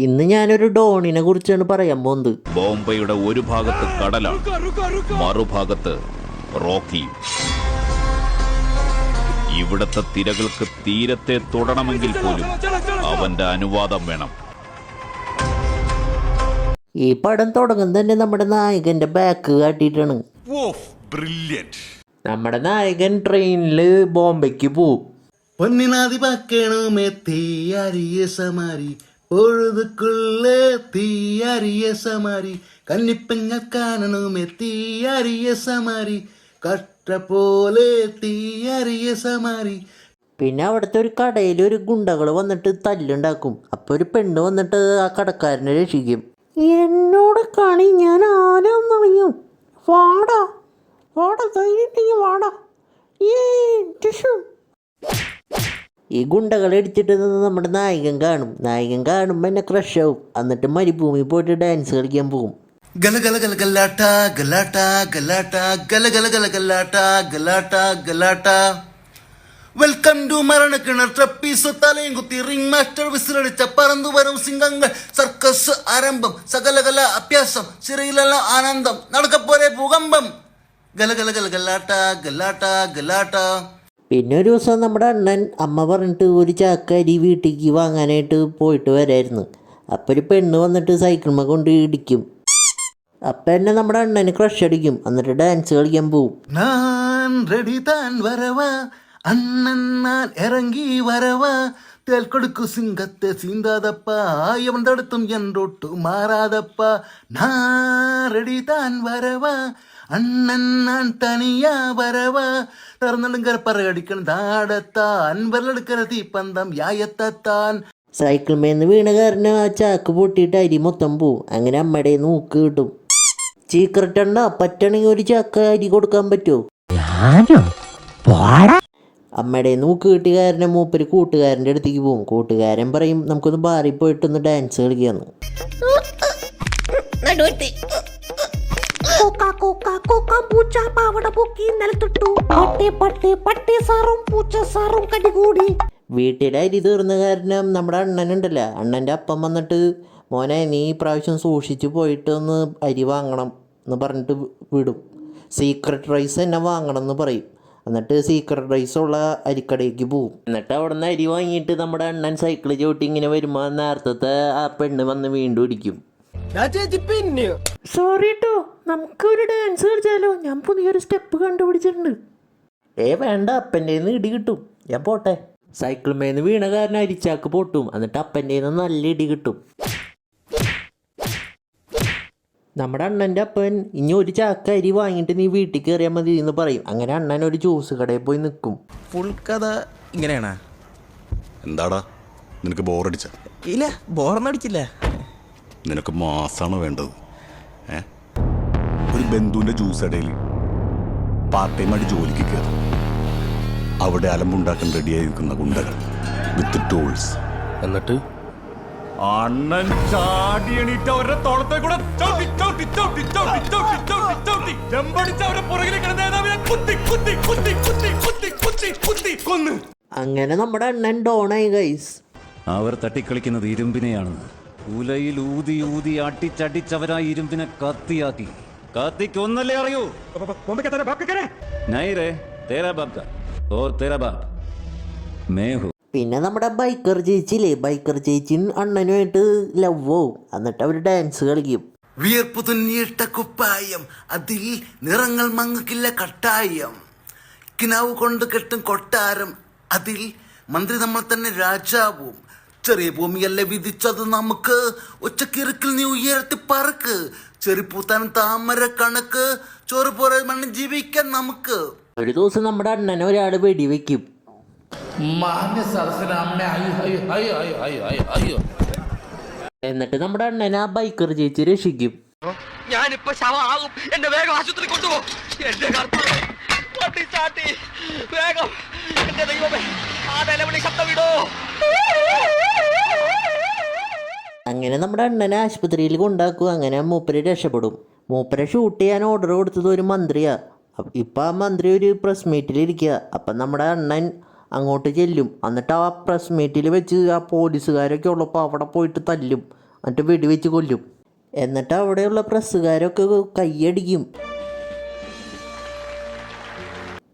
ഇന്ന് ഞാനൊരു ഡോണിനെ കുറിച്ചാണ് പറയാൻ പോകുന്നത്. ബോംബെയുടെ ഒരു ഭാഗത്ത് കടലാണ്, മറുഭാഗത്ത് റോക്കിയും. ഇവിടത്തെ തിരകൾക്ക് തീരത്തെ തൊടണമെങ്കിൽ പോലും അവന്റെ അനുവാദം വേണം. ഈ പടം തുടങ്ങുന്നത് തന്നെ നമ്മുടെ നായകന്റെ ബാക്ക് കാട്ടിയിട്ടാണ്. നമ്മുടെ നായകൻ ട്രെയിനില് ബോംബെക്ക് പോവും. പൊന്നിനാതി പക്കണമേ തീയറിയ സമാരി പൊഴുതുക്കുള്ളേ തീയറിയ സമാരി കന്നിപ്പങ്ങൾ കാണണമേ തീയറിയ സമാരി കട്ട പോലെ തീയറിയ സമാരി. പിന്നെ അവിടുത്തെ ഒരു കടയിൽ ഒരു ഗുണ്ടകൾ വന്നിട്ട് തല്ലുണ്ടാക്കും. അപ്പോൾ ഒരു പെണ്ണ് വന്നിട്ട് ആ കടക്കാരനെ രക്ഷിക്കും. എന്നോട് കളി ഞാൻ ആരാന്നറിയും, വാടാ വാടാ ധൈര്യം വാടാ. ഈ ഗുണ്ടകളെ അടിച്ചിട്ട് നമ്മുടെ നായകൻ കാണും. നായകൻ കാണുമ്പോൾ എന്നെ ക്രഷ് ആവും. എന്നിട്ട് മരുഭൂമി പോയിട്ട് ഡാൻസ് കളിക്കാൻ പോകും. ഗല ഗല ഗല ഗലാട്ട ഗലാട്ട ഗലാട്ട ഗല ഗല ഗല ഗലാട്ട ഗലാട്ട ഗലാട്ട. വെൽക്കം ടു മരണക്കിണർ ട്രപ്പീസ് തലയും കുത്തി റിംഗ് മാസ്റ്റർ വിസിലടിച്ച പറന്നു വരും സിംഗങ്ങൾ സർക്കസ് ആരംഭം സകലകല അഭ്യാസം സിറിയിലെല്ലാം ആനന്ദം നടക്കപ്പോലെ ഭൂകമ്പം ഗല ഗല ഗല ഗലാട്ട ഗലാട്ട ഗലാട്ട. പിന്നെ ഒരു ദിവസം നമ്മുടെ അണ്ണൻ അമ്മ പറഞ്ഞിട്ട് ഒരു ചാക്കരി വീട്ടിലേക്ക് വാങ്ങാനായിട്ട് പോയിട്ട് വരായിരുന്നു. അപ്പോൾ ഒരു പെണ്ണ് വന്നിട്ട് സൈക്കിൾമ കൊണ്ട് ഇടിക്കും. അപ്പം എന്നെ നമ്മുടെ അണ്ണന് ക്രഷ് അടിക്കും. എന്നിട്ട് ഡാൻസ് കളിക്കാൻ പോവും. ഞാൻ റെഡി താൻ വരവാ അണ്ണൻ ഞാൻ ഇറങ്ങി വരവാ തേൽ കൊടുക്കു സിംഗത്തെ സീന്താതപ്പ അവൻ തടുത്തും എന്നോട്ടു മാറാതപ്പ. ഞാൻ റെഡി താൻ വരവാ അണ്ണൻ ഞാൻ തനിയാ വരവാ തുറന്നെടുക്കര പറയടിക്കണം താടത്താൻ വെള്ളെടുക്കര തീപ്പന്തം യായത്താൻ. സൈക്കിൾ മേന്ന് വീണ കാരണം ആ ചാക്ക് പൊട്ടിയിട്ട് അരി മൊത്തം പോവും. അങ്ങനെ അമ്മയുടെ നോക്ക് കിട്ടും. ചീക്രട്ട് എണ്ണ പറ്റണെങ്കിൽ ഒരു ചാക്ക അരി കൊടുക്കാൻ പറ്റുമോ? അമ്മയുടെ നോക്ക് കിട്ടിയ കാരണം മൂപ്പര് കൂട്ടുകാരൻ്റെ അടുത്തേക്ക് പോകും. കൂട്ടുകാരൻ പറയും നമുക്കൊന്ന് ബാറിൽ പോയിട്ടൊന്ന് ഡാൻസ് കളിക്കാന്ന്. വീട്ടിലെ അരി തീർന്ന കാരണം നമ്മുടെ അണ്ണനുണ്ടല്ലോ, അണ്ണൻ്റെ അപ്പം വന്നിട്ട് മോനെ നീ പ്രാവശ്യം സൂക്ഷിച്ച് പോയിട്ട് ഒന്ന് അരി വാങ്ങണം എന്ന് പറഞ്ഞിട്ട് വിടും. സീക്രട്ട് റൈസ് തന്നെ വാങ്ങണം എന്ന് പറയും. എന്നിട്ട് സീക്രട്ട് റൈസ് ഉള്ള അരിക്കടയ്ക്ക് പോവും. എന്നിട്ട് അവിടെ നിന്ന് അരി വാങ്ങിയിട്ട് നമ്മുടെ അണ്ണൻ സൈക്കിള് ചവിട്ടി ഇങ്ങനെ വരുമ്പോൾ നേരത്തെ ആ പെണ്ണ് വന്ന് വീണ്ടും ഇടിക്കും. സോറി കേട്ടോ, നമുക്കൊരു ഡാൻസ് കളിച്ചാലോ, ഞാൻ പുതിയൊരു സ്റ്റെപ്പ് കണ്ടുപിടിച്ചിട്ടുണ്ട്. വേണ്ട, അപ്പൻ്റെ ഇടി കിട്ടും, ഞാൻ പോട്ടെ. സൈക്കിൾ മേന്ന് വീണ കാരണം അരിച്ചാക്ക് പൊട്ടും. എന്നിട്ട് അപ്പൻ്റെ നല്ല ഇടി കിട്ടും. നമ്മുടെ അണ്ണൻ്റെ അപ്പൻ ഇനി ഒരു ചാക്ക അരി വാങ്ങിയിട്ട് നീ വീട്ടിൽ കയറിയാൽ മതി എന്ന് പറയും. അങ്ങനെ അണ്ണൻ ഒരു ജ്യൂസ് കടയിൽ പോയി നിൽക്കും. ഫുൾ കഥ ഇങ്ങനെയാണോ? എന്താടാ നിനക്ക് ബോറടിച്ച? ഇല്ല, ബോറൊന്നും അടിച്ചില്ല. നിനക്ക് മാസാണോ വേണ്ടത്? ഒരു ബന്ധുവിൻ്റെ ജ്യൂസ് ഇടയിൽ പാർട്ട് ടൈമായിട്ട് ജോലിക്ക് കയറി അവിടെ അലമ്പുണ്ടാക്കാൻ റെഡിയായി നിൽക്കുന്ന ഗുണ്ടകൾ വിത്ത് ടൂൾസ്. എന്നിട്ട് അണ്ണൻ ചാടി എണീറ്റ് അവരുടെ തോളത്തെ കൂടെ ചവിട്ടി ചവിട്ടി ചവിട്ടി ചവിട്ടി ചവിട്ടി ചവിട്ടി ചവിട്ടി ചെമ്പടിച്ച് അവരുടെ പുറകിലെ കിടന്നേതാവിനെ കുത്തി കുത്തി കുത്തി കുത്തി കുത്തി കുത്തി കുത്തി കൊന്ന്. അങ്ങനെ നമ്മുടെ അണ്ണൻ ഡോണായി ഗൈസ്. അവർ തട്ടിക്കളിക്കുന്നത് ഇരുമ്പിനെയാണ്. ഉലയിൽ ഊതി ഊതി അടിച്ചടിച്ചവരാ ഇരുമ്പിനെ കത്തിയാക്കി. കത്തിക്കൊന്നല്ലേ അറിയൂ. നൈരേ തേരാ ബാബ് കാ or Thera Bab may who. പിന്നെ നമ്മുടെ ബൈക്കർ ചേച്ചിയില്ലേ, ബൈക്കർ ചേച്ചി അണ്ണനുമായിട്ട് ലവ്വോ. എന്നിട്ട് അവർ ഡാൻസ് കളിക്കും. വിയർപ്പ് തുന്നിയിട്ട കുപ്പായം അതിൽ നിറങ്ങൾ മങ്ങക്കില്ല കട്ടായം കിനാവ് കൊണ്ട് കെട്ടും കൊട്ടാരം അതിൽ മന്ത്രി നമ്മൾ തന്നെ രാജാവും. ചെറിയ ഭൂമിയല്ലേ വിധിച്ചത് നമുക്ക്, ഒച്ചക്കിറുക്കിൽ നീ ഉയർത്തി പറക്ക് ചെറിപ്പൂത്താനും താമര കണക്ക് ചോറ് പോരെ മണ്ണിൽ ജീവിക്കാൻ നമുക്ക്. ഒരു ദിവസം നമ്മുടെ അണ്ണനെ ഒരാൾ വെടിവെക്കും. എന്നിട്ട് നമ്മുടെ അണ്ണനെ ആ ബൈക്കർ ചേച്ചി രക്ഷിക്കും. ഞാനിപ്പോ ശവമാകും, എന്നെ വേഗം ആശുപത്രി കൊണ്ടുപോ. എന്റെ വേഗം, എന്റെ ദൈവമേ, ആ നിലവിളി ശബ്ദം വിടോ. അങ്ങനെ നമ്മുടെ അണ്ണനെ ആശുപത്രിയിൽ കൊണ്ടാക്കും. അങ്ങനെ മൂപ്പര് രക്ഷപ്പെടും. മൂപ്പരെ ഷൂട്ട് ചെയ്യാൻ ഓർഡർ കൊടുത്തത് ഒരു മന്ത്രിയാണ്. ഇപ്പം ആ മന്ത്രി ഒരു പ്രസ് മീറ്റിലിരിക്കുക. അപ്പം നമ്മുടെ അണ്ണൻ അങ്ങോട്ട് ചെല്ലും. എന്നിട്ട് ആ പ്രസ് മീറ്റിൽ വെച്ച് ആ പോലീസുകാരൊക്കെ ഉള്ളപ്പോൾ അവിടെ പോയിട്ട് തല്ലും. എന്നിട്ട് വെടിവെച്ച് കൊല്ലും. എന്നിട്ട് അവിടെയുള്ള പ്രസ്സുകാരൊക്കെ കൈയടിക്കും,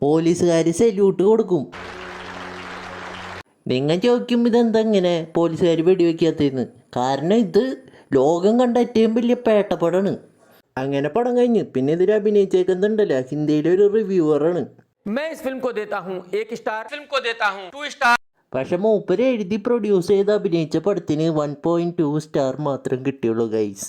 പോലീസുകാർ സല്യൂട്ട് കൊടുക്കും. നിങ്ങൾ ചോദിക്കും ഇതെന്താ ഇങ്ങനെ പോലീസുകാർ വെടിവെക്കാത്തതെന്ന്. കാരണം ഇത് ലോകം കണ്ട ഏറ്റവും വലിയ പേട്ടപ്പടമാണ്. അങ്ങനെ പടം കഴിഞ്ഞ് പിന്നെ ഇതിൽ അഭിനയിച്ചേക്കുന്നുണ്ടല്ലോ ഹിന്ദിയിലെ ഒരു റിവ്യൂവറാണ്. मैं इस फिल्म को देता हूँ 1 स्टार, फिल्म को देता हूँ 2 स्टार. പക്ഷെ മൂപ്പര് എഴുതി പ്രൊഡ്യൂസ് ചെയ്ത് അഭിനയിച്ച പടത്തിന് 1.2 സ്റ്റാർ മാത്രം കിട്ടിയുള്ളൂ ഗൈസ്.